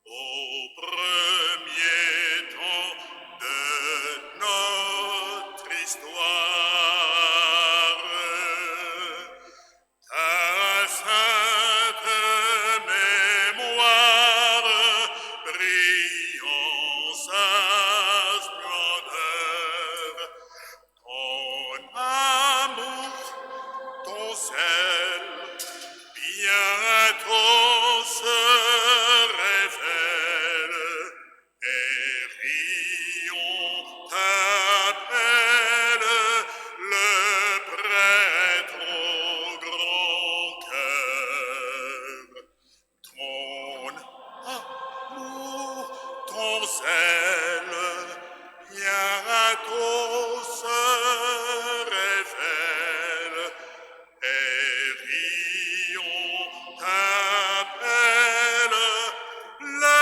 Au premier temps de notre histoire, ta sainte mémoire brille en sa splendeur. Ton amour, ton sel, bientôt se révèle, et rions t'appelle le prêtre au grand cœur. Ton amour, ton zèle, bientôt se révèle, et rions t'appelle le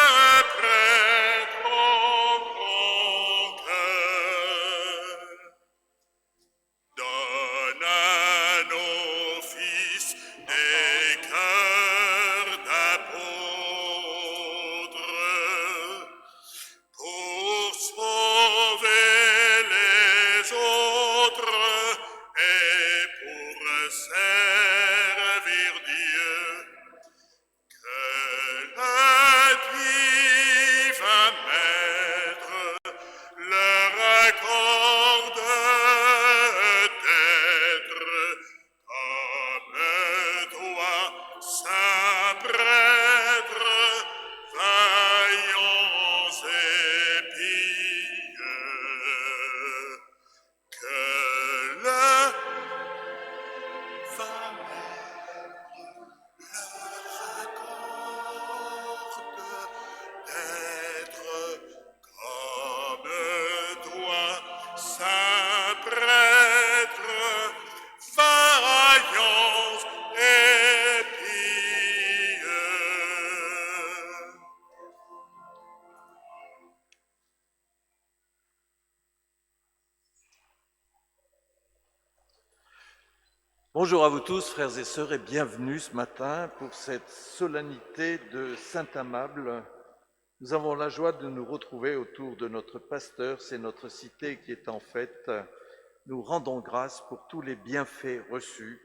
prêtre au grand cœur. Donne à nos fils des cœurs d'apôtres pour sauver les autres et pour servir Dieu. Que le divin Maître leur accorde d'être comme toi, saint prêtre, vaillants et pieux. Que le divin d'être comme toi, saint prêtre, vaillant et pieux. Bonjour à vous tous, frères et sœurs, et bienvenue ce matin pour cette solennité de Saint-Amable. Nous avons la joie de nous retrouver autour de notre pasteur. C'est notre cité qui est en fête. Nous rendons grâce pour tous les bienfaits reçus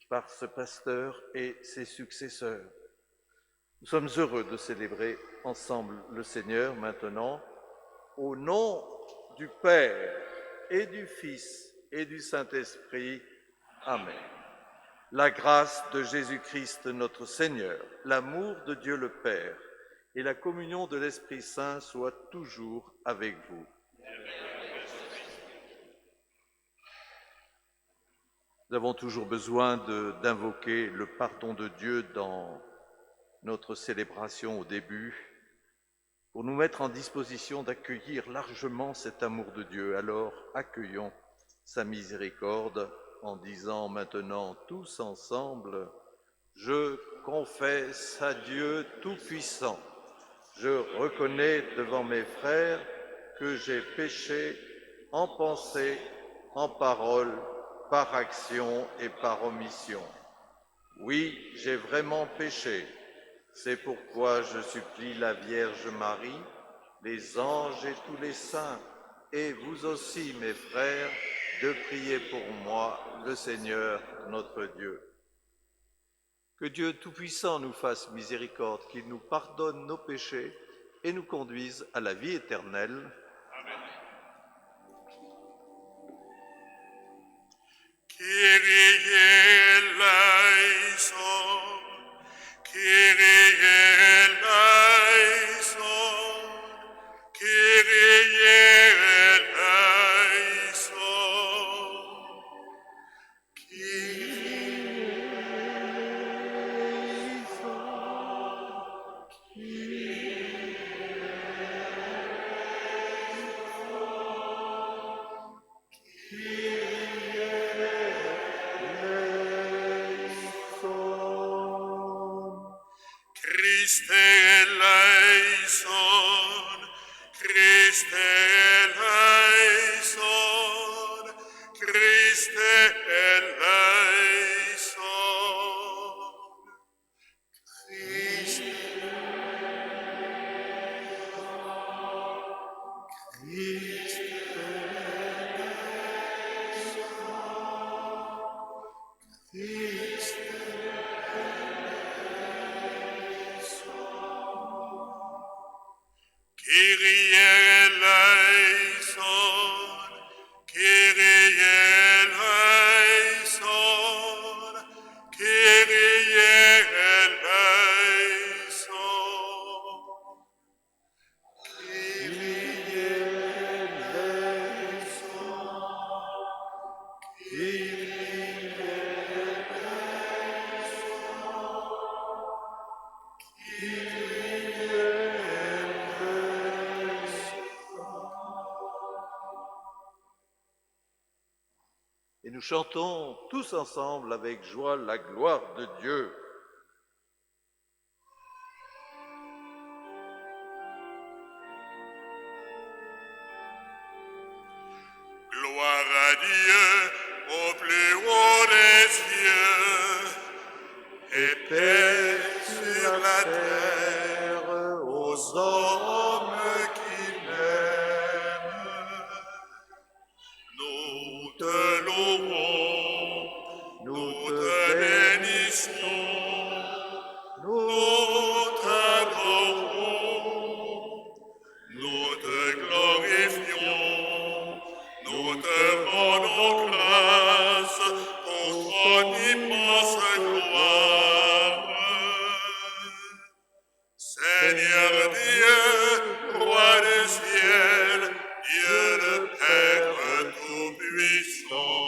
par ce pasteur et ses successeurs. Nous sommes heureux de célébrer ensemble le Seigneur maintenant. Au nom du Père et du Fils et du Saint-Esprit. Amen. La grâce de Jésus-Christ notre Seigneur, l'amour de Dieu le Père et la communion de l'Esprit Saint soient toujours avec vous. Nous avons toujours besoin d'invoquer le pardon de Dieu dans notre célébration au début, pour nous mettre en disposition d'accueillir largement cet amour de Dieu. Alors accueillons sa miséricorde en disant maintenant tous ensemble: je confesse à Dieu Tout-Puissant, je reconnais devant mes frères que j'ai péché en pensée, en parole, par action et par omission. Oui, j'ai vraiment péché. C'est pourquoi je supplie la Vierge Marie, les anges et tous les saints, et vous aussi, mes frères, de prier pour moi, le Seigneur notre Dieu. Que Dieu Tout-Puissant nous fasse miséricorde, qu'il nous pardonne nos péchés et nous conduise à la vie éternelle. Amen. Kyrie eleison, Kyrie eleison, Kyrie eleison, Christe eleison, Christe eleison, Christe eleison, Christe Kyrie eleison, Kyrie eleison, Kyrie eleison. Et nous chantons tous ensemble avec joie la gloire de Dieu. Gloire à Dieu au plus haut des cieux, et paix sur la terre aux hommes qui l'aiment. Nous te louons, nous te bénissons, nous t'adorons, nous te glorifions, nous te rendons grâce pour ton immense gloire. Seigneur Dieu, roi du ciel, Dieu le Père tout-puissant,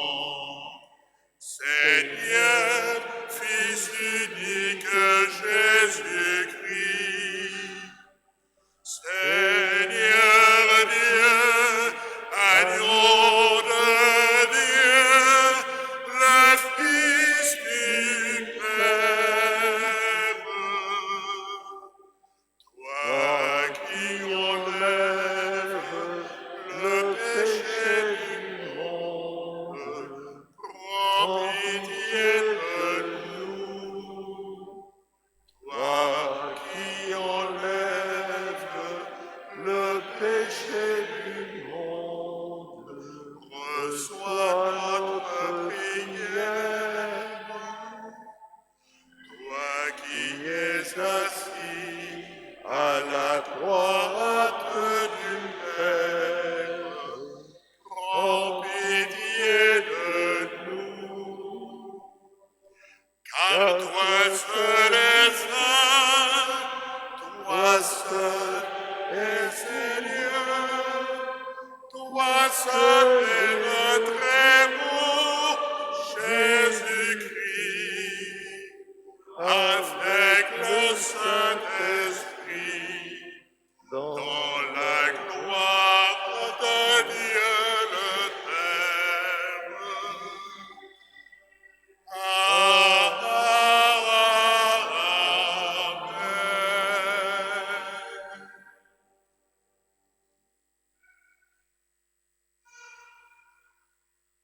Seigneur, Fils unique Jésus-Christ, Seigneur Dieu, agneau de Dieu, le Fils du Père, toi qui enlèves le péché du monde, prends pitié de nous. Toi qui enlèves le péché du monde, reçois notre prière. Toi qui es assis à la droite du Père, prends pitié de nous. Car toi seul es saint, toi seul es Seigneur, toi seul est notre amour, Jésus-Christ, avec le Saint-Esprit, dans la gloire de Dieu le Père. Amen.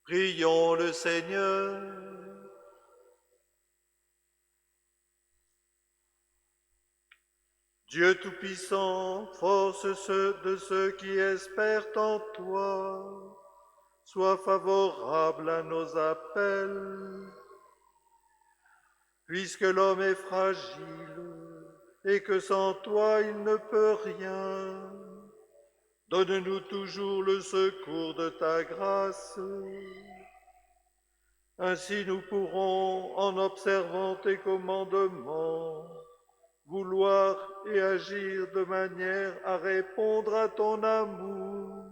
Prions le Seigneur. Dieu Tout-Puissant, force de ceux qui espèrent en toi, sois favorable à nos appels. Puisque l'homme est fragile et que sans toi il ne peut rien, donne-nous toujours le secours de ta grâce. Ainsi nous pourrons, en observant tes commandements, vouloir et agir de manière à répondre à ton amour.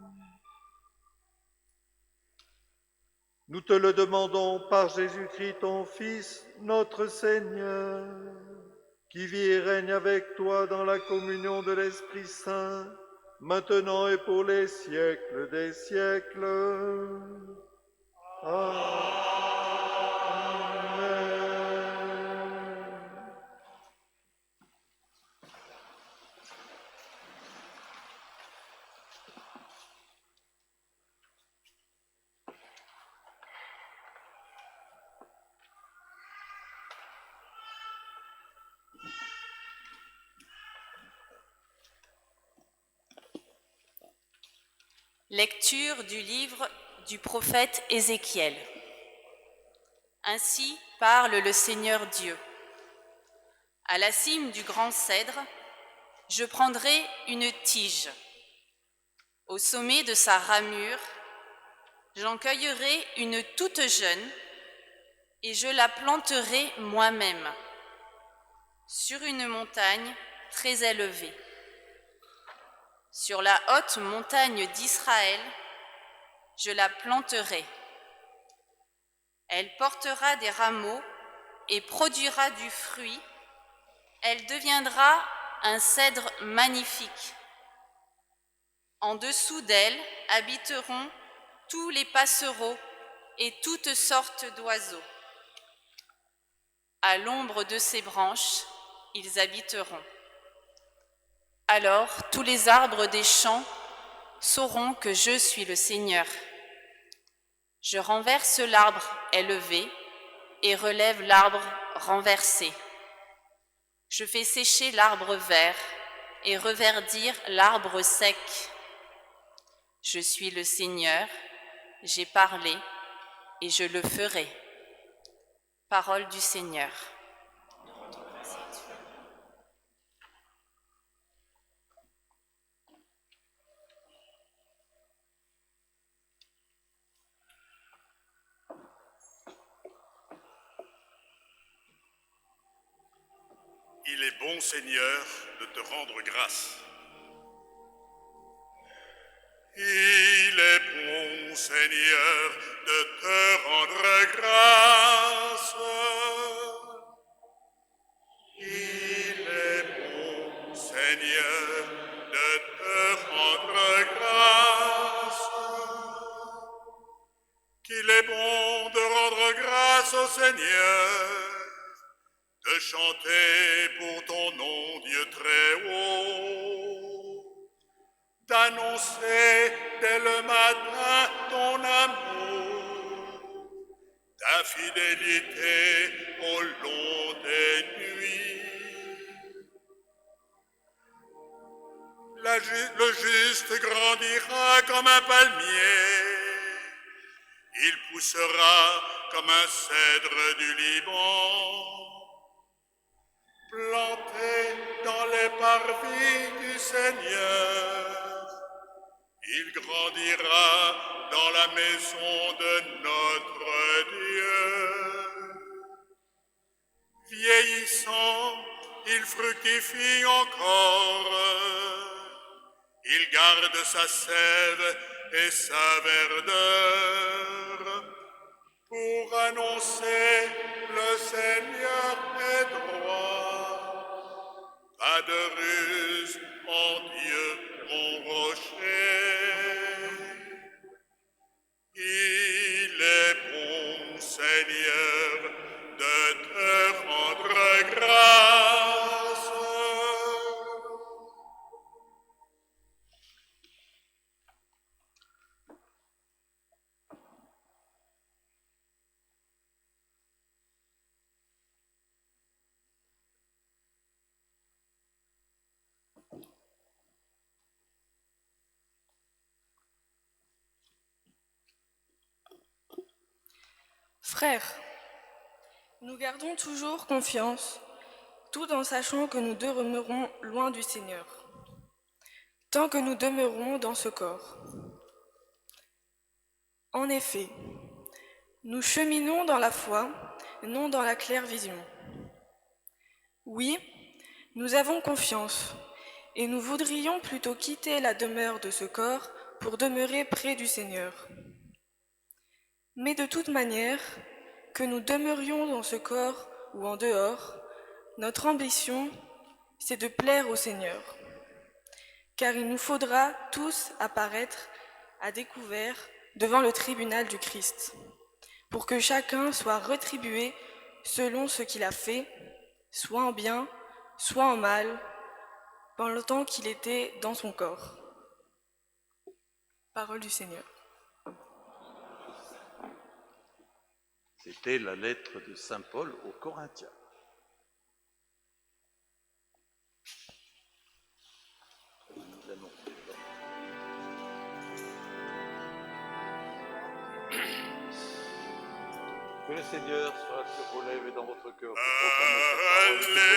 Nous te le demandons par Jésus-Christ, ton Fils, notre Seigneur, qui vit et règne avec toi dans la communion de l'Esprit Saint, maintenant et pour les siècles des siècles. Amen. Lecture du livre du prophète Ézéchiel. Ainsi parle le Seigneur Dieu. À la cime du grand cèdre, je prendrai une tige Au sommet de sa ramure, j'en cueillerai une toute jeune et je la planterai moi-même sur une montagne très élevée. Sur la haute montagne d'Israël, je la planterai. Elle portera des rameaux et produira du fruit. Elle deviendra un cèdre magnifique. En dessous d'elle habiteront tous les passereaux et toutes sortes d'oiseaux. À l'ombre de ses branches, ils habiteront. Alors tous les arbres des champs sauront que je suis le Seigneur. Je renverse l'arbre élevé et relève l'arbre renversé. Je fais sécher l'arbre vert et reverdir l'arbre sec. Je suis le Seigneur, j'ai parlé et je le ferai. Parole du Seigneur. Il est bon, Seigneur, de te rendre grâce. Il est bon, Seigneur, de te rendre grâce. Il est bon, Seigneur, de te rendre grâce. Qu'il est bon de rendre grâce au Seigneur, de chanter pour ton nom, Dieu très haut, d'annoncer dès le matin ton amour, ta fidélité au long des nuits. Le juste grandira comme un palmier, il poussera comme un cèdre du Liban. Planté dans les parvis du Seigneur, il grandira dans la maison de notre Dieu. Vieillissant, il fructifie encore, il garde sa sève et sa verdeur, pour annoncer le Seigneur est droit. Pas de ruse en Dieu, mon rocher. Il est bon, Seigneur, de te rendre grâce. Frères, nous gardons toujours confiance, tout en sachant que nous demeurons loin du Seigneur, tant que nous demeurons dans ce corps. En effet, nous cheminons dans la foi, non dans la claire vision. Oui, nous avons confiance, et nous voudrions plutôt quitter la demeure de ce corps pour demeurer près du Seigneur. Mais de toute manière, que nous demeurions dans ce corps ou en dehors, notre ambition, c'est de plaire au Seigneur. Car il nous faudra tous apparaître à découvert devant le tribunal du Christ, pour que chacun soit rétribué selon ce qu'il a fait, soit en bien, soit en mal, pendant le temps qu'il était dans son corps. Parole du Seigneur. C'était la lettre de saint Paul aux Corinthiens. Que le Seigneur soit sur vos lèvres et dans votre cœur. Alléluia.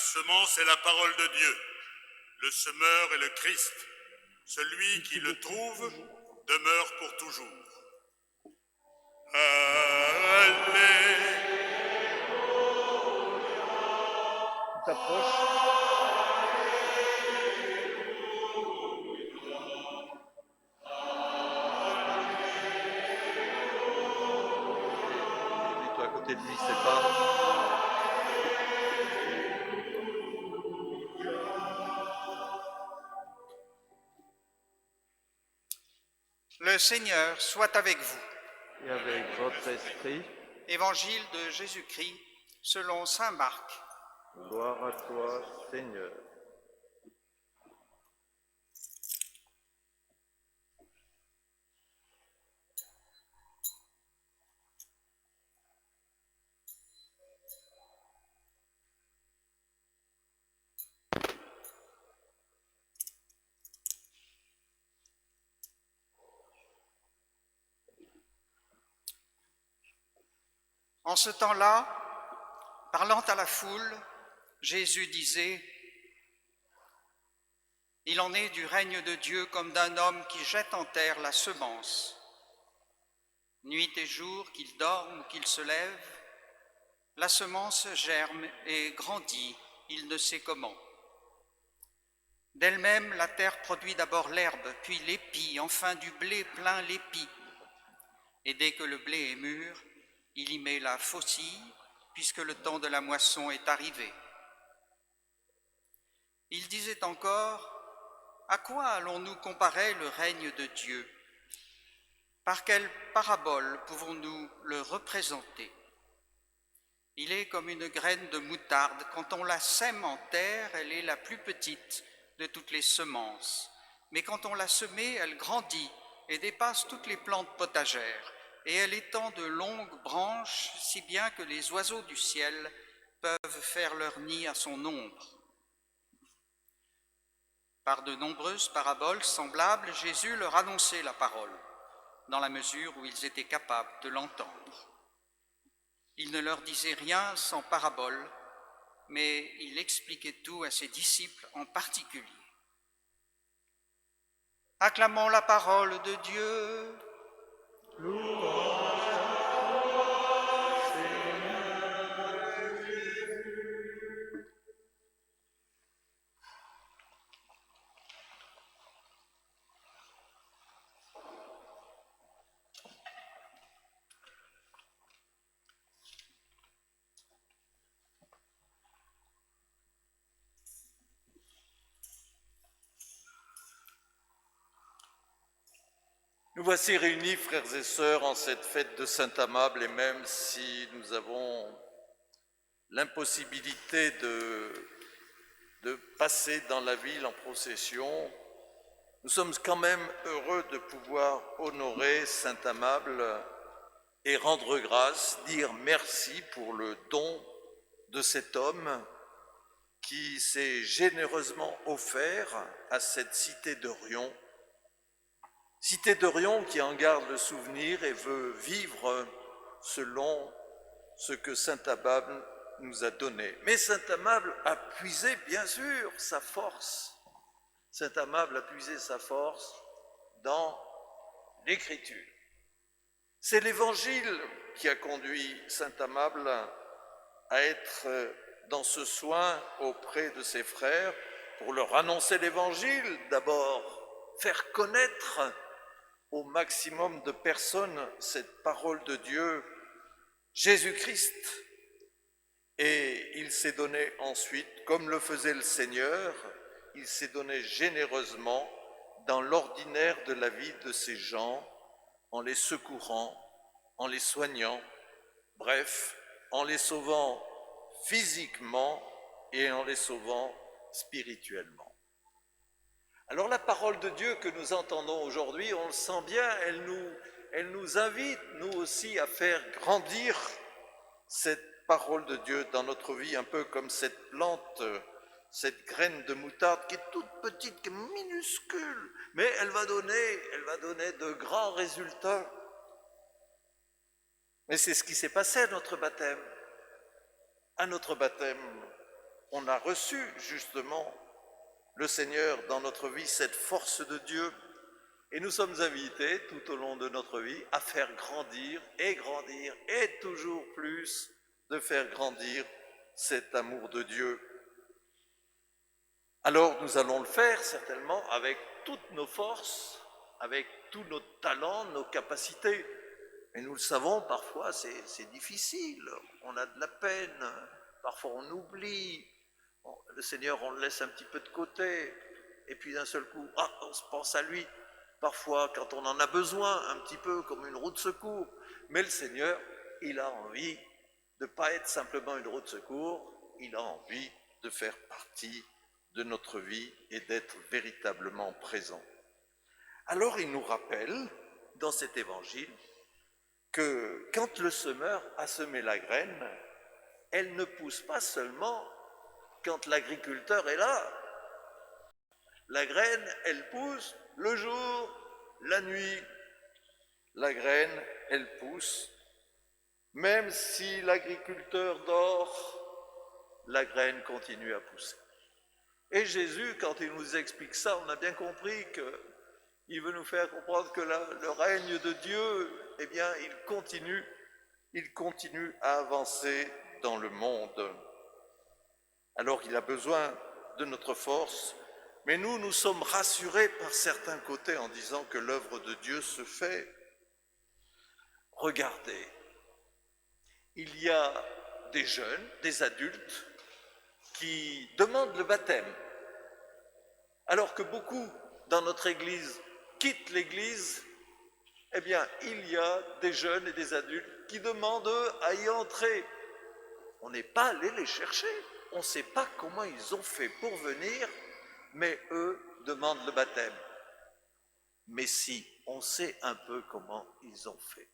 semence est la parole de Dieu. Le semeur est le Christ. Celui qui le trouve demeure pour toujours. Alléluia. T'approches. Mets-toi à côté de lui, c'est pas. Le Seigneur soit avec vous. Et avec votre esprit, Évangile de Jésus-Christ selon saint Marc. gloire à toi, Seigneur. En ce temps-là, parlant à la foule, Jésus disait : « Il en est du règne de Dieu comme d'un homme qui jette en terre la semence. Nuit et jour, qu'il dorme ou qu'il se lève, la semence germe et grandit, il ne sait comment. D'elle-même, la terre produit d'abord l'herbe, puis l'épi, enfin du blé plein l'épi. Et dès que le blé est mûr, il y met la faucille, puisque le temps de la moisson est arrivé. » Il disait encore : « À quoi allons-nous comparer le règne de Dieu ? Par quelle parabole pouvons-nous le représenter ? Il est comme une graine de moutarde. Quand on la sème en terre, elle est la plus petite de toutes les semences. Mais quand on l'a semée, elle grandit et dépasse toutes les plantes potagères. Et elle étend de longues branches, si bien que les oiseaux du ciel peuvent faire leur nid à son ombre. » Par de nombreuses paraboles semblables, Jésus leur annonçait la parole, dans la mesure où ils étaient capables de l'entendre. Il ne leur disait rien sans parabole, mais il expliquait tout à ses disciples en particulier. Acclamons la parole de Dieu. Nous voici réunis, frères et sœurs, en cette fête de Saint-Amable, et même si nous avons l'impossibilité de passer dans la ville en procession, nous sommes quand même heureux de pouvoir honorer Saint-Amable et rendre grâce, dire merci pour le don de cet homme qui s'est généreusement offert à cette cité de Riom. Cité de Riom qui en garde le souvenir et veut vivre selon ce que Saint-Amable nous a donné. Mais Saint-Amable a puisé, bien sûr, sa force. Saint-Amable a puisé sa force dans l'Écriture. C'est l'Évangile qui a conduit Saint-Amable à être dans ce soin auprès de ses frères pour leur annoncer l'Évangile, d'abord faire connaître au maximum de personnes cette parole de Dieu, Jésus-Christ. Et il s'est donné ensuite, comme le faisait le Seigneur, il s'est donné généreusement dans l'ordinaire de la vie de ces gens, en les secourant, en les soignant, bref, en les sauvant physiquement et en les sauvant spirituellement. Alors la parole de Dieu que nous entendons aujourd'hui, on le sent bien, elle nous invite, nous aussi, à faire grandir cette parole de Dieu dans notre vie, un peu comme cette plante, cette graine de moutarde qui est toute petite, qui est minuscule, mais elle va donner de grands résultats. Mais c'est ce qui s'est passé à notre baptême. À notre baptême, on a reçu justement le Seigneur dans notre vie, cette force de Dieu, et nous sommes invités tout au long de notre vie à faire grandir et toujours plus de faire grandir cet amour de Dieu. Alors nous allons le faire certainement avec toutes nos forces, avec tous nos talents, nos capacités. Et nous le savons, parfois c'est difficile, on a de la peine, parfois on oublie, le Seigneur on le laisse un petit peu de côté, et puis d'un seul coup, on se pense à lui, parfois quand on en a besoin, un petit peu comme une roue de secours. Mais le Seigneur, il a envie de ne pas être simplement une roue de secours, il a envie de faire partie de notre vie et d'être véritablement présent. Alors il nous rappelle, dans cet évangile, que quand le semeur a semé la graine, elle ne pousse pas seulement quand l'agriculteur est là. La graine, elle pousse le jour, la nuit. La graine, elle pousse. Même si l'agriculteur dort, la graine continue à pousser. Et Jésus, quand il nous explique ça, on a bien compris qu'il veut nous faire comprendre que le règne de Dieu, eh bien, il continue à avancer dans le monde. Alors il a besoin de notre force, mais nous sommes rassurés par certains côtés en disant que l'œuvre de Dieu se fait. Regardez, il y a des jeunes, des adultes, qui demandent le baptême, alors que beaucoup dans notre Église quittent l'Église. Eh bien, il y a des jeunes et des adultes qui demandent, eux, à y entrer. On n'est pas allé les chercher, on ne sait pas comment ils ont fait pour venir, mais eux demandent le baptême. Mais si, on sait un peu comment ils ont fait.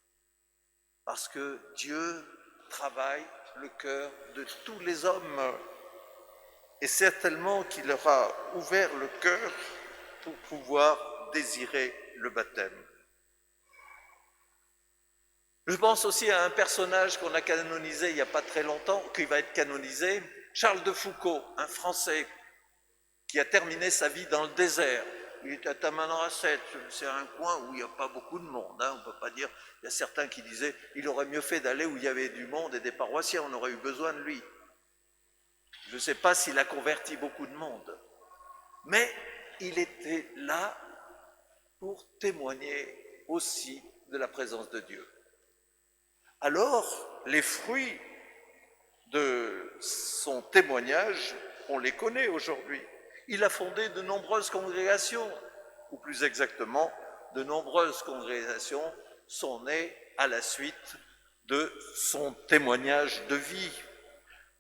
Parce que Dieu travaille le cœur de tous les hommes. Et certainement qu'il leur a ouvert le cœur pour pouvoir désirer le baptême. Je pense aussi à un personnage qu'on a canonisé il n'y a pas très longtemps, qui va être canonisé, Charles de Foucauld, un Français qui a terminé sa vie dans le désert. Il est à Tamanrasset, c'est un coin où il n'y a pas beaucoup de monde. On ne peut pas dire, il y a certains qui disaient, il aurait mieux fait d'aller où il y avait du monde et des paroissiens, on aurait eu besoin de lui. Je ne sais pas s'il a converti beaucoup de monde, mais il était là pour témoigner aussi de la présence de Dieu. Alors, les fruits de son témoignage, on les connaît aujourd'hui. Il a fondé de nombreuses congrégations, ou plus exactement, de nombreuses congrégations sont nées à la suite de son témoignage de vie.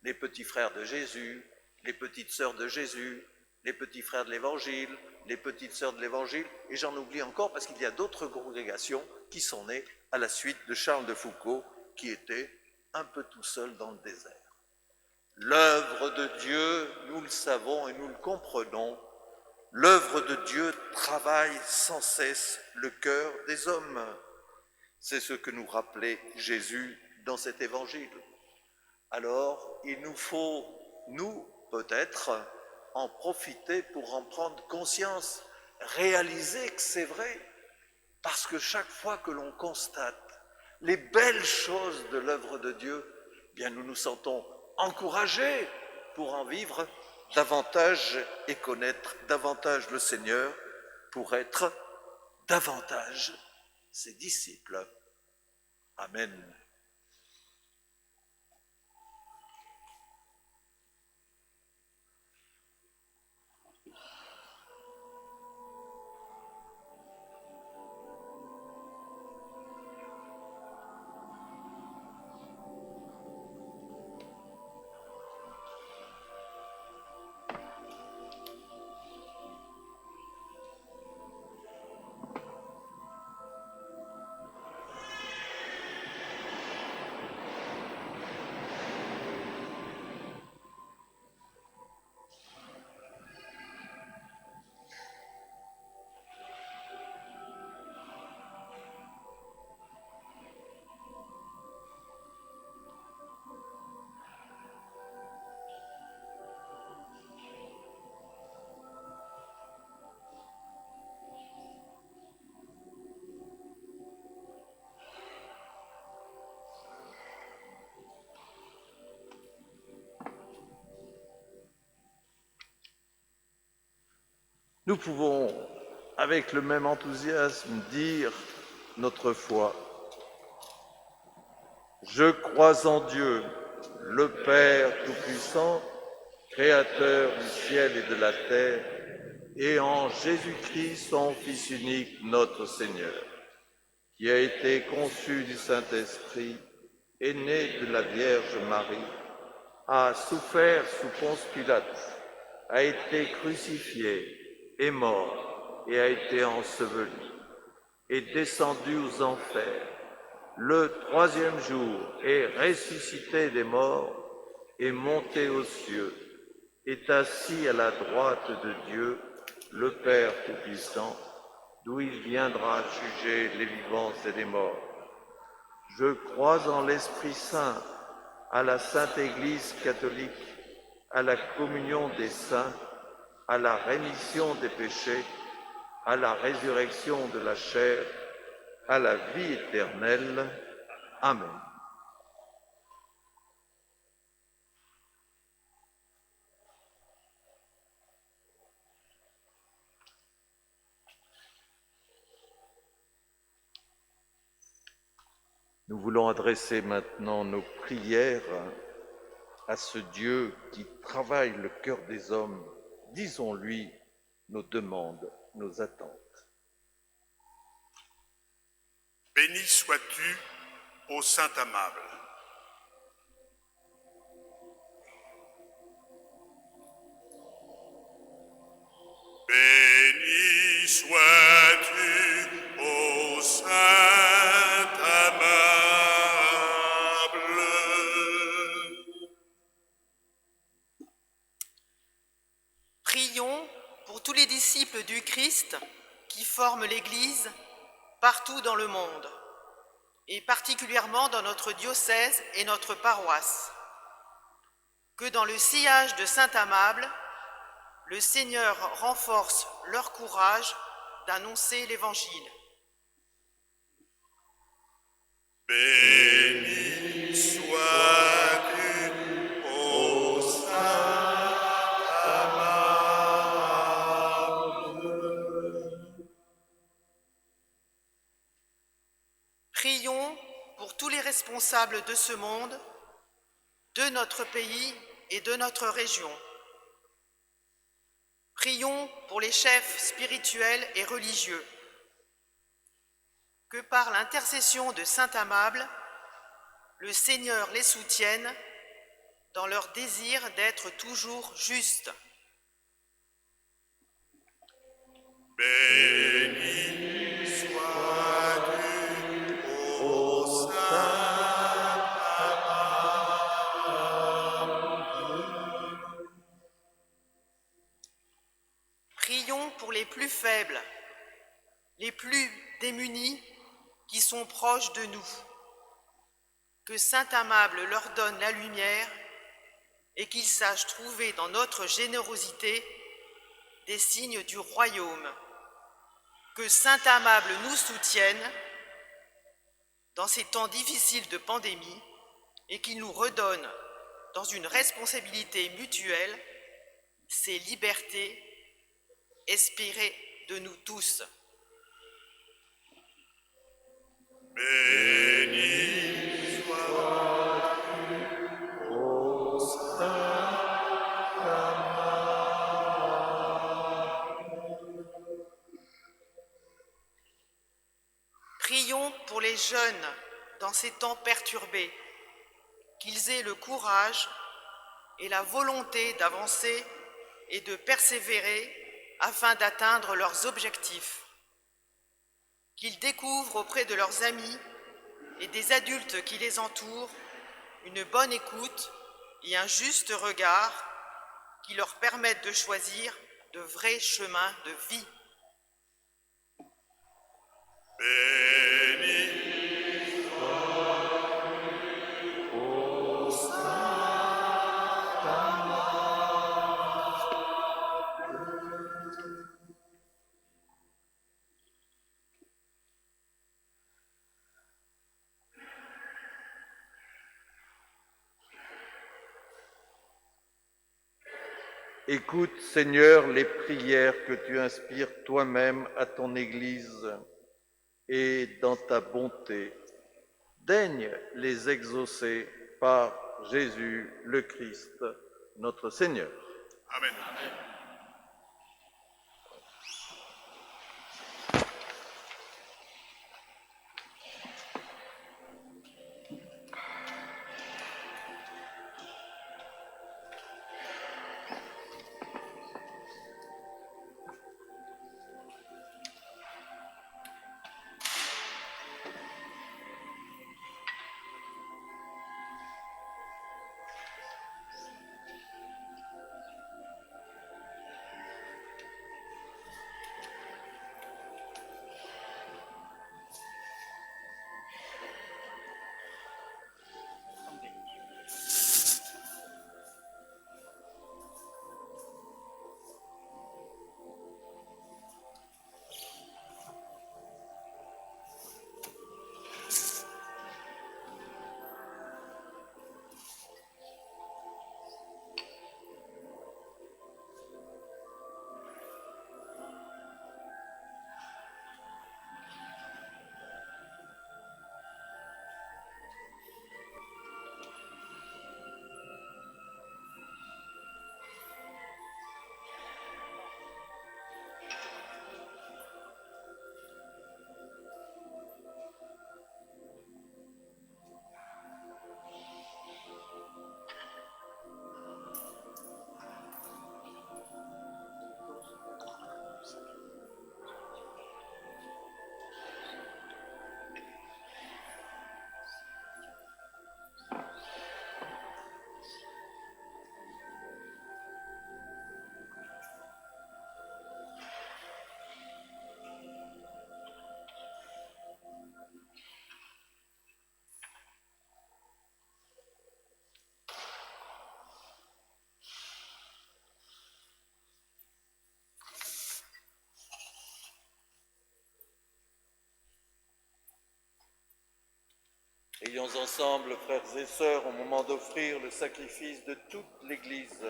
Les petits frères de Jésus, les petites sœurs de Jésus, les petits frères de l'Évangile, les petites sœurs de l'Évangile, et j'en oublie encore parce qu'il y a d'autres congrégations qui sont nées à la suite de Charles de Foucauld, qui était un peu tout seul dans le désert. L'œuvre de Dieu, nous le savons et nous le comprenons, l'œuvre de Dieu travaille sans cesse le cœur des hommes. C'est ce que nous rappelait Jésus dans cet évangile. Alors, il nous faut, nous, peut-être, en profiter pour en prendre conscience, réaliser que c'est vrai, parce que chaque fois que l'on constate les belles choses de l'œuvre de Dieu, eh bien nous nous sentons encouragés pour en vivre davantage et connaître davantage le Seigneur, pour être davantage ses disciples. Amen. Nous pouvons, avec le même enthousiasme, dire notre foi. Je crois en Dieu, le Père Tout-Puissant, Créateur du ciel et de la terre, et en Jésus-Christ, son Fils unique, notre Seigneur, qui a été conçu du Saint-Esprit, est né de la Vierge Marie, a souffert sous Ponce Pilate, a été crucifié, est mort et a été enseveli, est descendu aux enfers. Le troisième jour est ressuscité des morts, est monté aux cieux, est assis à la droite de Dieu, le Père Tout-Puissant, d'où il viendra juger les vivants et les morts. Je crois en l'Esprit Saint, à la Sainte Église catholique, à la communion des saints, à la rémission des péchés, à la résurrection de la chair, à la vie éternelle. Amen. Nous voulons adresser maintenant nos prières à ce Dieu qui travaille le cœur des hommes. Disons-lui nos demandes, nos attentes. Béni sois-tu, ô Saint amable. Béni sois-tu, ô Saint amable. Prions pour tous les disciples du Christ qui forment l'Église partout dans le monde, et particulièrement dans notre diocèse et notre paroisse. Que dans le sillage de Saint-Amable, le Seigneur renforce leur courage d'annoncer l'Évangile. Béni sois-tu, ô Saint amable. Prions pour tous les responsables de ce monde, de notre pays et de notre région. Prions pour les chefs spirituels et religieux. Que par l'intercession de Saint-Amable, le Seigneur les soutienne dans leur désir d'être toujours justes. Béni sois-tu, ô Saint amable. Prions pour les plus faibles, les plus démunis qui sont proches de nous. Que Saint-Amable leur donne la lumière et qu'ils sachent trouver dans notre générosité des signes du royaume. Que Saint-Amable nous soutienne dans ces temps difficiles de pandémie et qu'il nous redonne, dans une responsabilité mutuelle, ces libertés espérées de nous tous. Béni sois-tu, ô Saint amable. Prions pour les jeunes dans ces temps perturbés, qu'ils aient le courage et la volonté d'avancer et de persévérer afin d'atteindre leurs objectifs. Qu'ils découvrent auprès de leurs amis et des adultes qui les entourent une bonne écoute et un juste regard qui leur permettent de choisir de vrais chemins de vie. Béni sois-tu, ô Saint amable. Écoute, Seigneur, les prières que tu inspires toi-même à ton Église et dans ta bonté, daigne les exaucer par Jésus le Christ, notre Seigneur. Amen. Prions ensemble, frères et sœurs, au moment d'offrir le sacrifice de toute l'Église.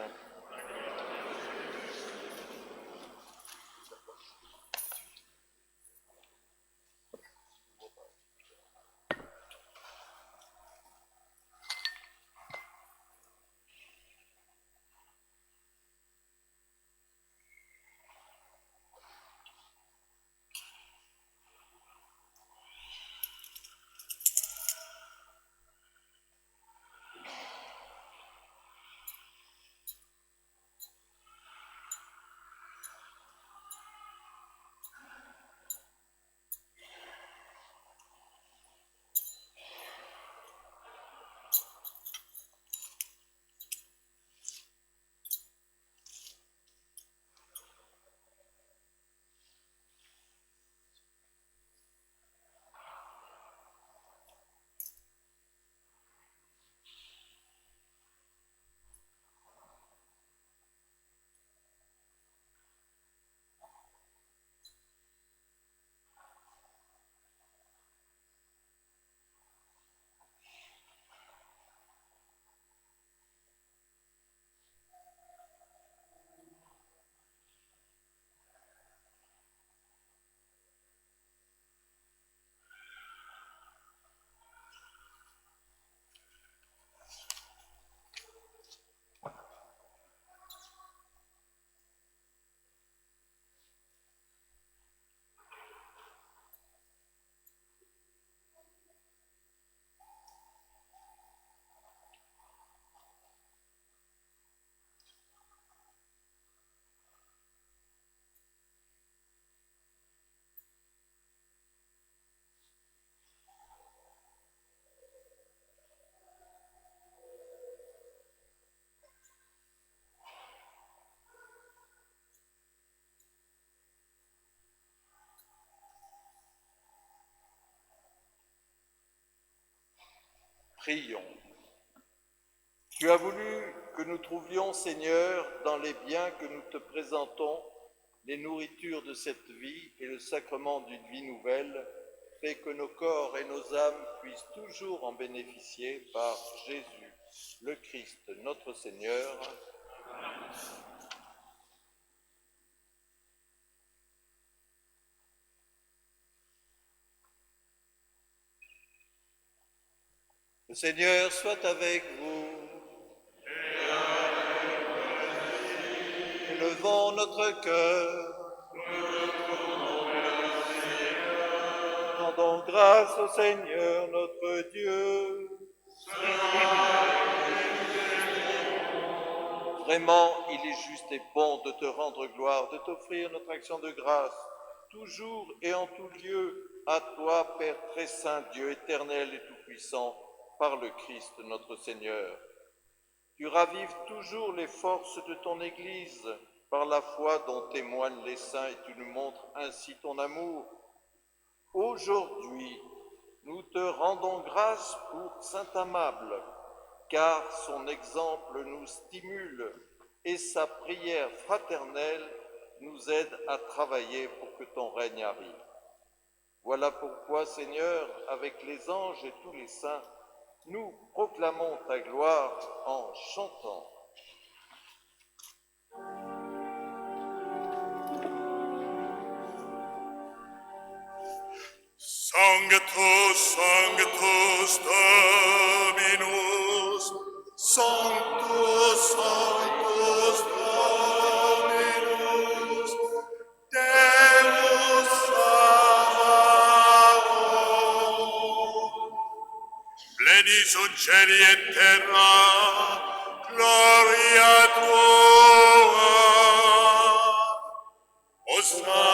Prions. Tu as voulu que nous trouvions, Seigneur, dans les biens que nous te présentons, les nourritures de cette vie et le sacrement d'une vie nouvelle, fais que nos corps et nos âmes puissent toujours en bénéficier par Jésus, le Christ, notre Seigneur. Seigneur soit avec vous. Élevons notre cœur. Rendons grâce au Seigneur notre Dieu. Vraiment, il est juste et bon de te rendre gloire, de t'offrir notre action de grâce, toujours et en tout lieu, à toi, Père très saint, Dieu éternel et tout-puissant, par le Christ notre Seigneur. Tu ravives toujours les forces de ton Église par la foi dont témoignent les saints et tu nous montres ainsi ton amour. Aujourd'hui, nous te rendons grâce pour Saint Amable, car son exemple nous stimule et sa prière fraternelle nous aide à travailler pour que ton règne arrive. Voilà pourquoi, Seigneur, avec les anges et tous les saints, nous proclamons ta gloire en chantant. Sanctus, Sanctus Dominus, Sanctus, Sanctus Dominus, Deus Sabaoth. Pleni sunt cieli et terra, gloria tua. Hosanna.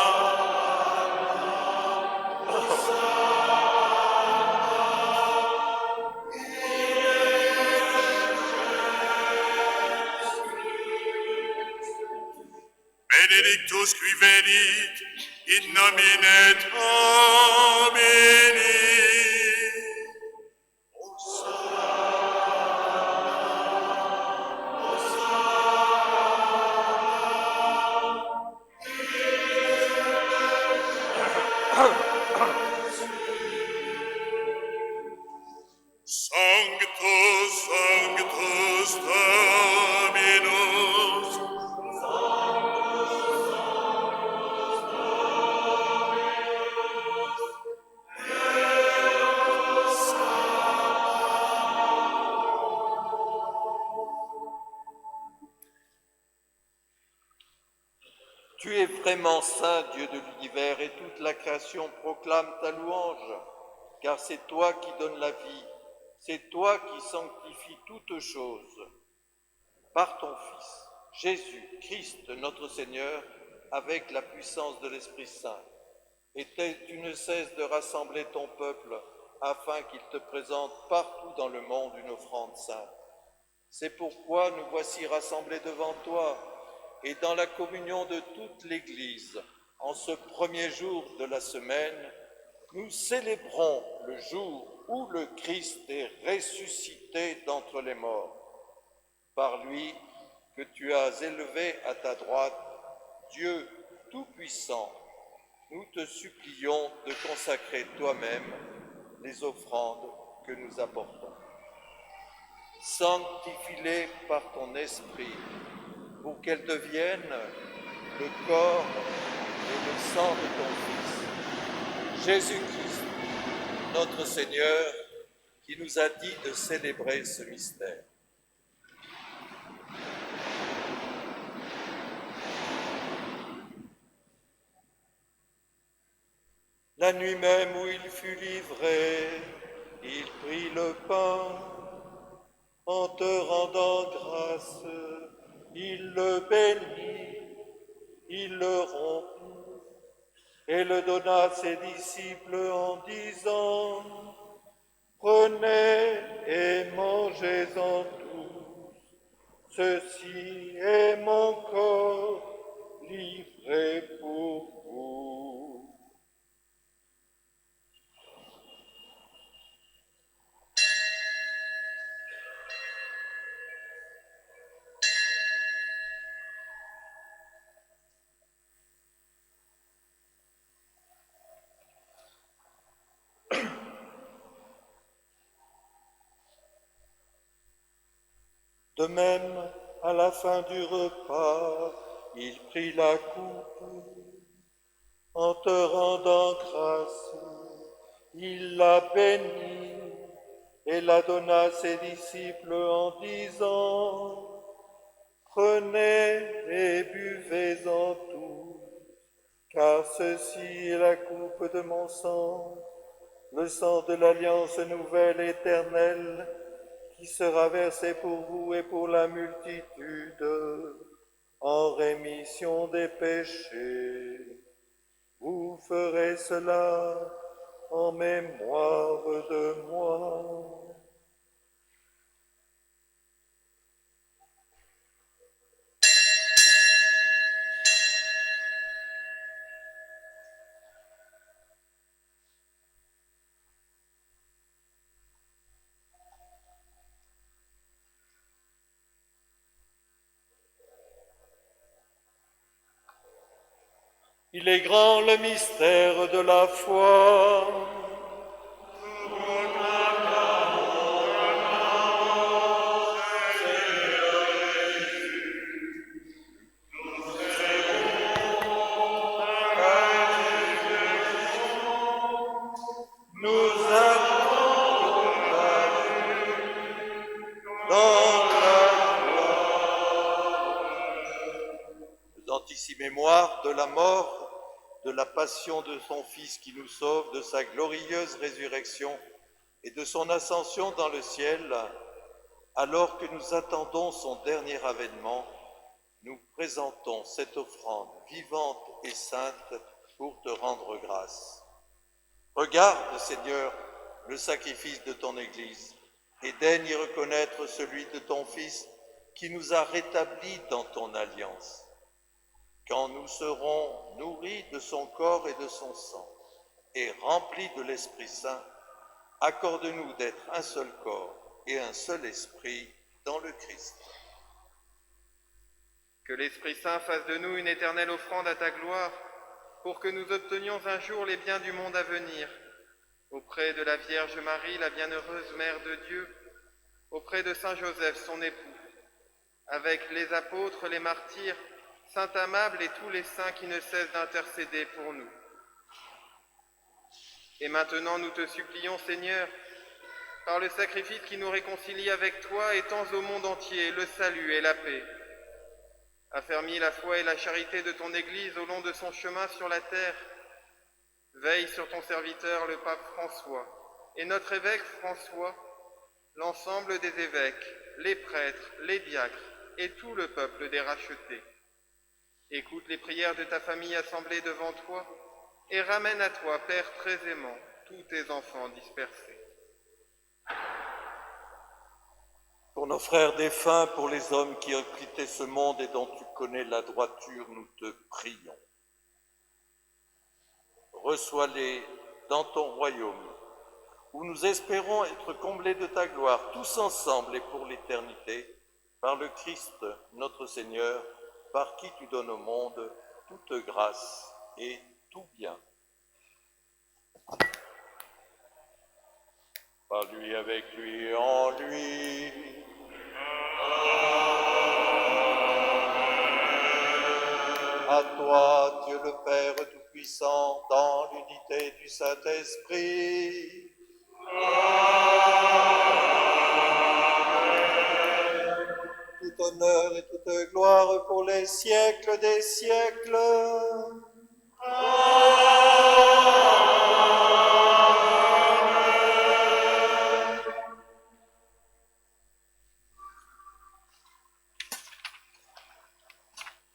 Benedictus qui venit in nomine Domini. Sanctus, Sanctus Dominus. Tu es vraiment saint, Dieu de l'univers, et toute la création proclame ta louange, car c'est toi qui donnes la vie, c'est toi qui sanctifies toutes choses. Par ton Fils, Jésus, Christ, notre Seigneur, avec la puissance de l'Esprit Saint, et tu ne cesses de rassembler ton peuple afin qu'il te présente partout dans le monde une offrande sainte. C'est pourquoi nous voici rassemblés devant toi et dans la communion de toute l'Église, en ce premier jour de la semaine, nous célébrons le jour où le Christ est ressuscité d'entre les morts. Par lui que tu as élevé à ta droite, Dieu Tout-Puissant, nous te supplions de consacrer toi-même les offrandes que nous apportons. Sanctifie-les par ton esprit, pour qu'elles deviennent le corps et le sang de ton Fils, Jésus-Christ, notre Seigneur, qui nous a dit de célébrer ce mystère. La nuit même où il fut livré, il prit le pain. En te rendant grâce, il le bénit, il le rompit et le donna à ses disciples en disant : « Prenez et mangez-en tous, ceci est mon corps livré pour vous. » De même, à la fin du repas, il prit la coupe. En te rendant grâce, il la bénit et la donna à ses disciples en disant, prenez et buvez-en tous, car ceci est la coupe de mon sang, le sang de l'alliance nouvelle éternelle, qui sera versé pour vous et pour la multitude, en rémission des péchés. Vous ferez cela en mémoire de moi. Il est grand le mystère de la foi. Ici mémoire de la mort, de la passion de son Fils qui nous sauve, de sa glorieuse résurrection et de son ascension dans le ciel, alors que nous attendons son dernier avènement, nous présentons cette offrande vivante et sainte pour te rendre grâce. Regarde, Seigneur, le sacrifice de ton Église et daigne y reconnaître celui de ton Fils qui nous a rétablis dans ton alliance. Quand nous serons nourris de son corps et de son sang et remplis de l'Esprit Saint, accorde-nous d'être un seul corps et un seul esprit dans le Christ. Que l'Esprit Saint fasse de nous une éternelle offrande à ta gloire, pour que nous obtenions un jour les biens du monde à venir, auprès de la Vierge Marie, la bienheureuse Mère de Dieu, auprès de Saint Joseph, son époux, avec les apôtres, les martyrs, Saint Amable et tous les saints qui ne cessent d'intercéder pour nous. Et maintenant nous te supplions, Seigneur, par le sacrifice qui nous réconcilie avec toi, étends au monde entier le salut et la paix. Affermis la foi et la charité de ton Église au long de son chemin sur la terre. Veille sur ton serviteur, le pape François, et notre évêque François, l'ensemble des évêques, les prêtres, les diacres et tout le peuple des rachetés. Écoute les prières de ta famille assemblée devant toi et ramène à toi, Père très aimant, tous tes enfants dispersés. Pour nos frères défunts, pour les hommes qui ont quitté ce monde et dont tu connais la droiture, nous te prions. Reçois-les dans ton royaume, où nous espérons être comblés de ta gloire, tous ensemble et pour l'éternité, par le Christ notre Seigneur, par qui tu donnes au monde toute grâce et tout bien. Par lui, avec lui, en lui. À toi, Dieu le Père Tout-Puissant, dans l'unité du Saint-Esprit. Tout honneur et toute gloire pour les siècles des siècles.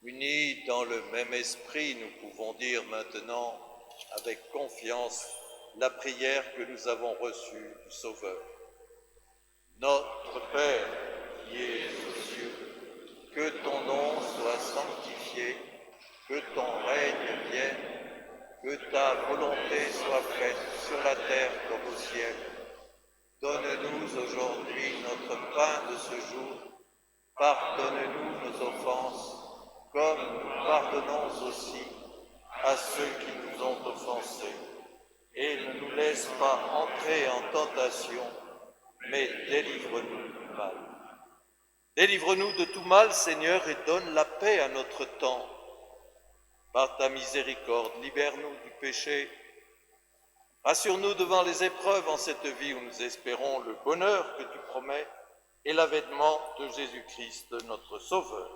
Unis dans le même esprit, nous pouvons dire maintenant avec confiance la prière que nous avons reçue du Sauveur. Notre Père, qui es aux cieux, que ton nom soit sanctifié, que ton règne vienne, que ta volonté soit faite sur la terre comme au ciel. Donne-nous aujourd'hui notre pain de ce jour. Pardonne-nous nos offenses, comme nous pardonnons aussi à ceux qui nous ont offensés. Et ne nous laisse pas entrer en tentation, mais délivre-nous du mal. Délivre-nous de tout mal, Seigneur, et donne la paix à notre temps. Par ta miséricorde, libère-nous du péché, Rassure-nous devant les épreuves en cette vie où nous espérons le bonheur que tu promets et l'avènement de Jésus-Christ, notre Sauveur.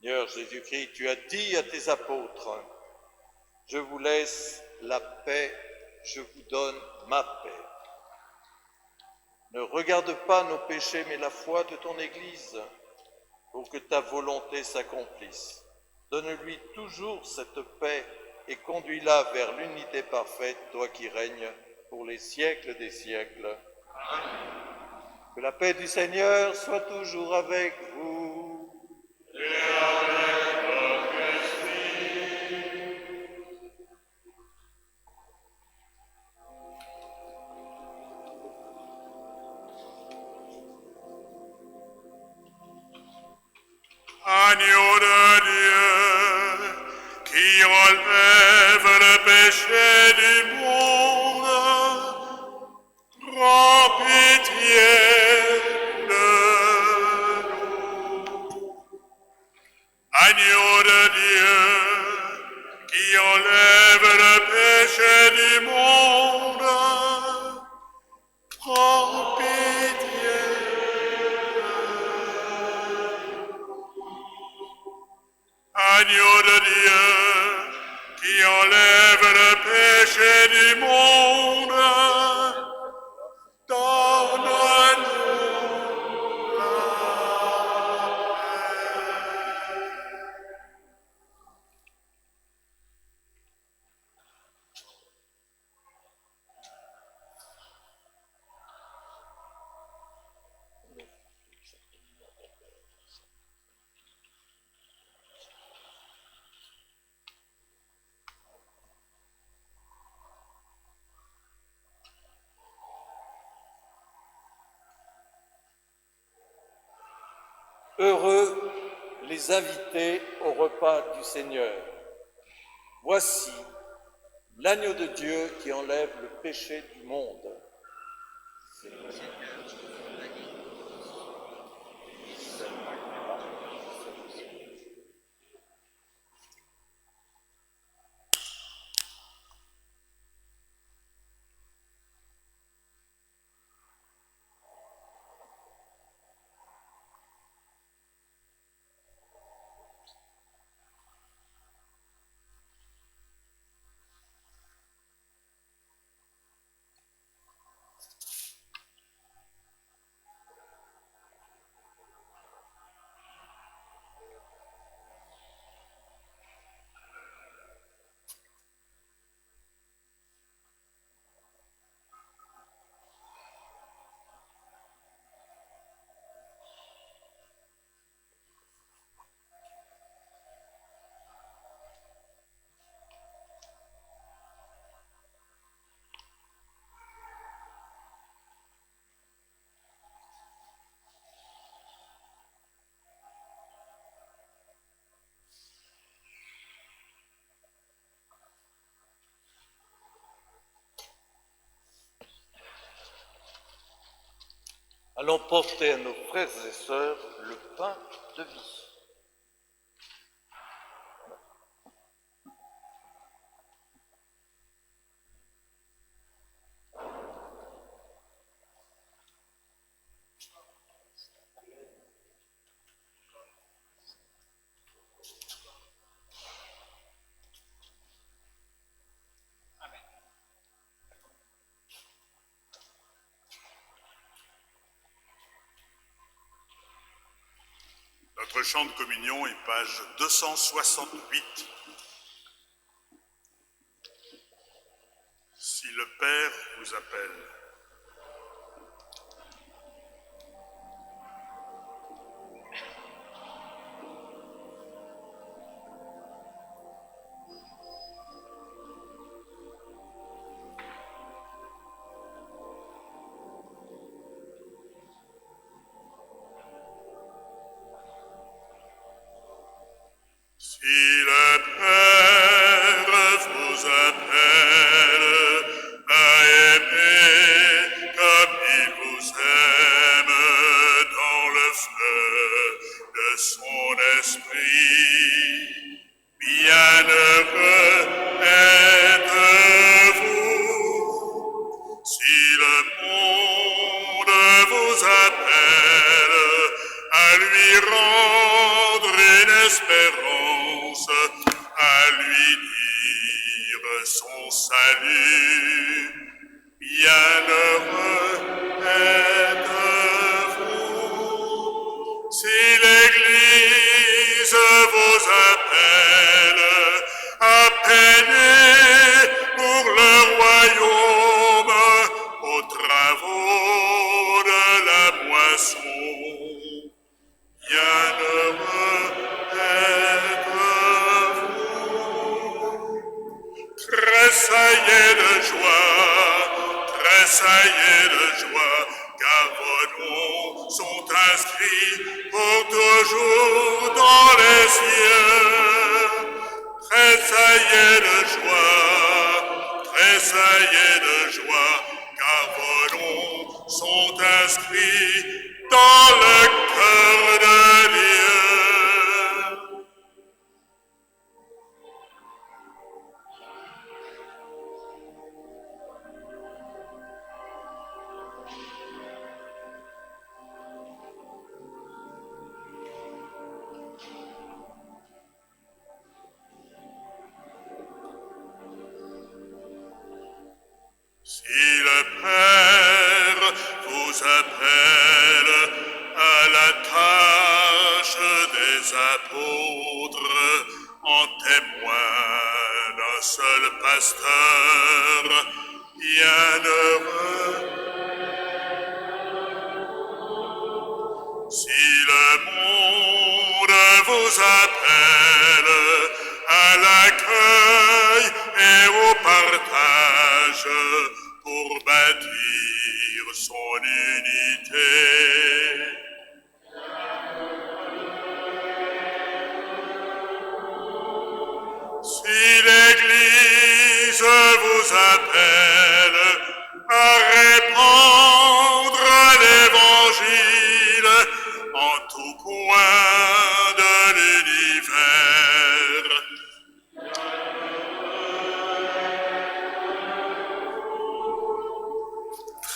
Seigneur Jésus-Christ, tu as dit à tes apôtres, « Je vous laisse la paix, je vous donne ma paix. » Ne regarde pas nos péchés, mais la foi de ton Église, pour que ta volonté s'accomplisse. Donne-lui toujours cette paix et conduis-la vers l'unité parfaite, toi qui règnes pour les siècles des siècles. Amen. Que la paix du Seigneur soit toujours avec vous. Et avec votre esprit. Agneau de Dieu, qui enlève le péché du monde, prends pitié de nous. Agneau de Dieu, qui enlève le péché du monde, prends pitié. Agneau de Dieu, qui enlève le péché du monde, donne-nous la paix. Heureux les invités au repas du Seigneur. Voici l'agneau de Dieu qui enlève le péché du monde. Allons porter à nos frères et sœurs le pain de vie. Notre chant de communion est page 268. Si le Père vous appelle. Si le Père vous appelle à aimer salut. Bienheureux êtes-vous. Si l'Église vous appelle à peiner pour le royaume aux travaux de la moisson, bienheureux êtes-vous. Tressaillez de joie, car vos noms sont inscrits pour toujours dans les cieux. Tressaillez de joie, car vos noms sont inscrits dans le cœur de Dieu. Si le Père vous appelle à la tâche des apôtres, en témoin d'un seul pasteur, bienheureux. Si le monde vous appelle à l'accueil et au partage, pour bâtir son unité. Si l'Église vous appelle à répandre l'Évangile en tout coin de l'univers,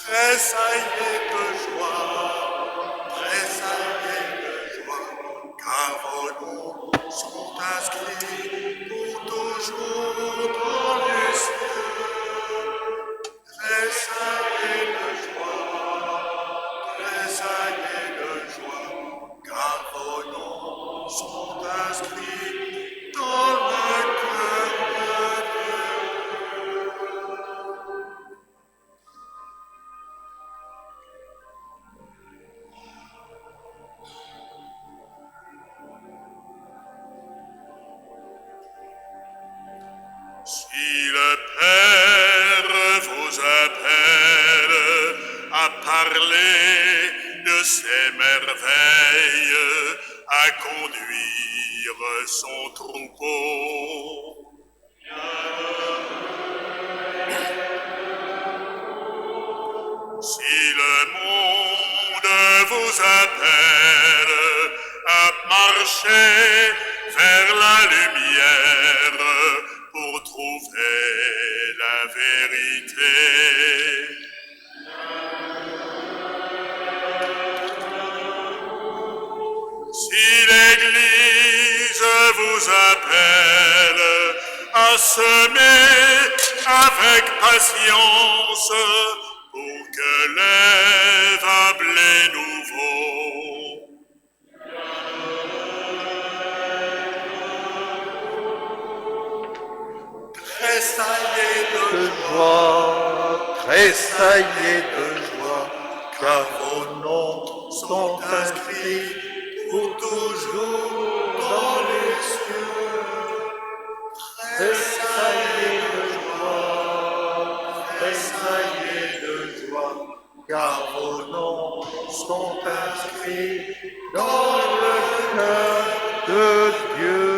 tressaillez de joie, car vos noms sont inscrits pour toujours dans les cieux. Tressaillez de joie, car vos noms sont inscrits dans le cœur de Dieu. Si le Père vous appelle à parler de ses merveilles, à conduire son troupeau, si le monde vous appelle à marcher vers la lumière pour trouver la vérité, si l'Église vous appelle à semer avec patience pour que lève un blé nouveau, tressaillez de joie, car vos noms sont inscrits pour toujours dans les cieux. Tressaillez de joie, car vos noms sont inscrits dans le cœur de Dieu.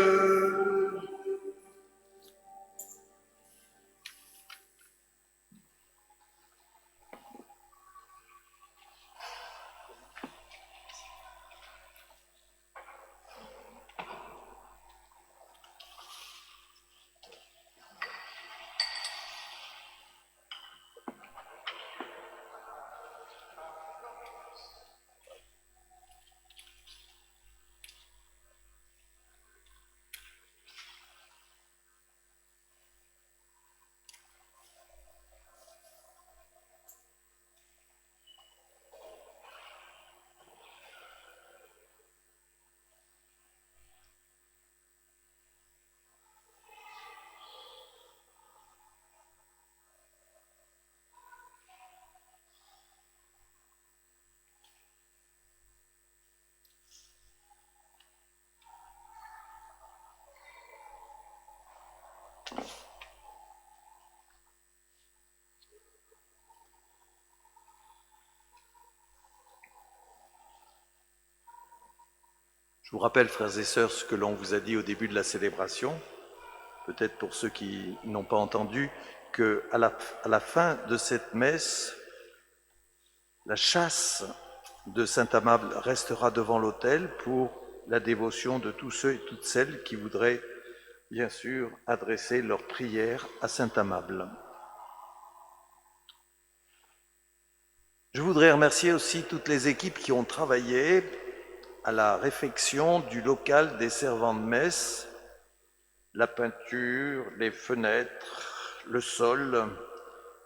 Je vous rappelle, frères et sœurs, ce que l'on vous a dit au début de la célébration, peut-être pour ceux qui n'ont pas entendu, qu'à la fin de cette messe, la châsse de Saint-Amable restera devant l'autel pour la dévotion de tous ceux et toutes celles qui voudraient, bien sûr, adresser leur prière à Saint-Amable. Je voudrais remercier aussi toutes les équipes qui ont travaillé à la réfection du local des servants de messe, la peinture, les fenêtres, le sol,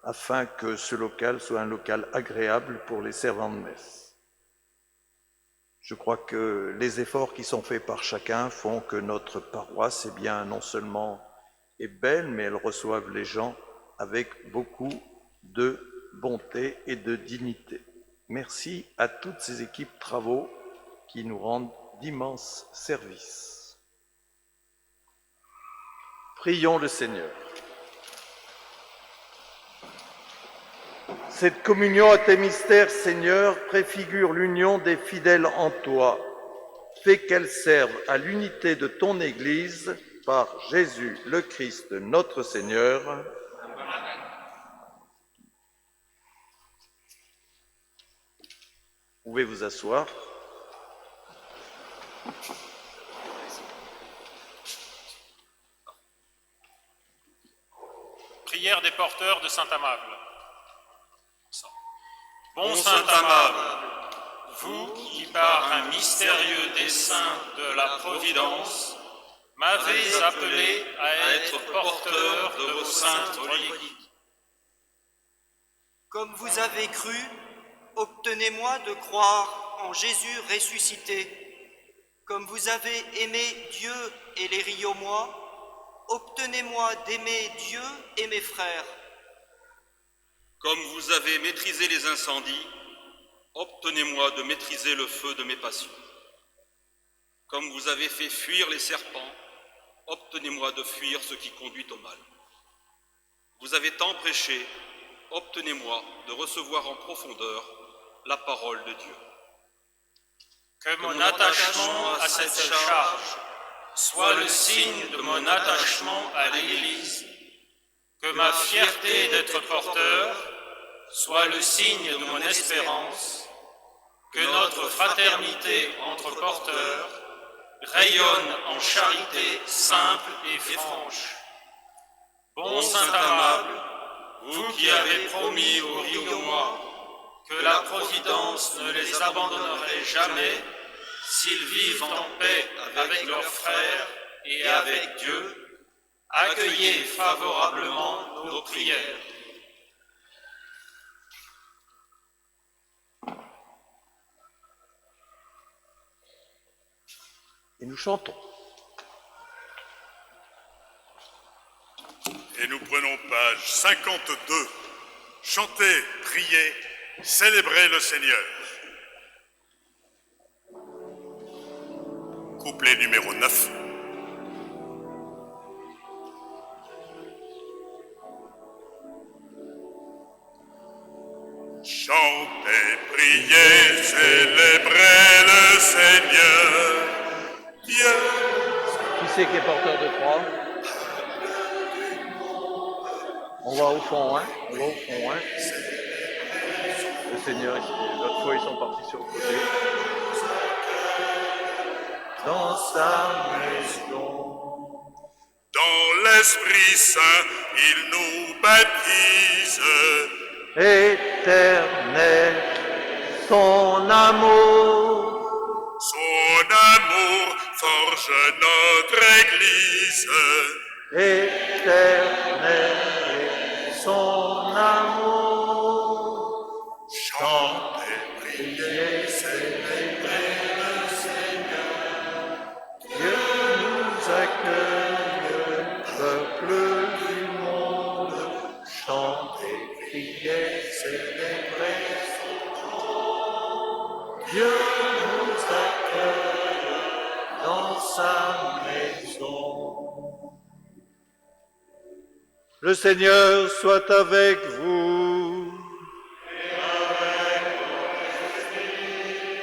afin que ce local soit un local agréable pour les servants de messe. Je crois que les efforts qui sont faits par chacun font que notre paroisse, eh bien, non seulement est belle, mais elle reçoit les gens avec beaucoup de bonté et de dignité. Merci à toutes ces équipes travaux qui nous rendent d'immenses services. Prions le Seigneur. Cette communion à tes mystères, Seigneur, préfigure l'union des fidèles en toi. Fais qu'elle serve à l'unité de ton Église par Jésus le Christ, notre Seigneur. Vous pouvez vous asseoir. Prière des porteurs de Saint-Amable. Bon Saint-Amable, vous qui par un mystérieux dessein de la Providence m'avez appelé à être porteur de vos saintes reliques. Comme vous avez cru, obtenez-moi de croire en Jésus ressuscité. Comme vous avez aimé Dieu et les Riomois, obtenez-moi d'aimer Dieu et mes frères. Comme vous avez maîtrisé les incendies, obtenez-moi de maîtriser le feu de mes passions. Comme vous avez fait fuir les serpents, obtenez-moi de fuir ce qui conduit au mal. Vous avez tant prêché, obtenez-moi de recevoir en profondeur la parole de Dieu. Que mon attachement à cette charge soit le signe de mon attachement à l'Église, que ma fierté d'être porteur soit le signe de mon espérance, que notre fraternité entre porteurs rayonne en charité simple et franche. Bon Saint-Amable, vous qui avez promis aux Riomois que la Providence ne les abandonnerait jamais s'ils vivent en paix avec leurs frères et avec Dieu, accueillez favorablement nos prières. Et nous chantons. Et nous prenons page 52. Chantez, priez, célébrez le Seigneur. Couplet numéro 9. Chantez, priez, célébrez le Seigneur. Dieu. Qui c'est qui est porteur de croix? On va au fond, hein? On va au fond, hein? Le Seigneur, l'autre fois, ils sont partis sur le côté. Dans sa maison. Dans l'Esprit Saint, il nous baptise. Éternel, son amour. Son amour forge notre Église. Éternel, son amour. Chantez, priez, célébrez le Seigneur. Dieu nous accueille, peuple du monde. Chantez, priez, célébrez son nom. Dieu nous accueille dans sa maison. Le Seigneur soit avec vous.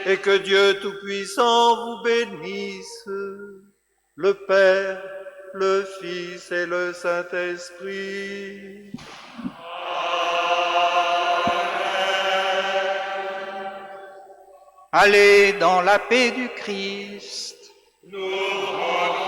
Et que Dieu Tout-Puissant vous bénisse, le Père, le Fils et le Saint-Esprit. Allez dans la paix du Christ. Nous rendons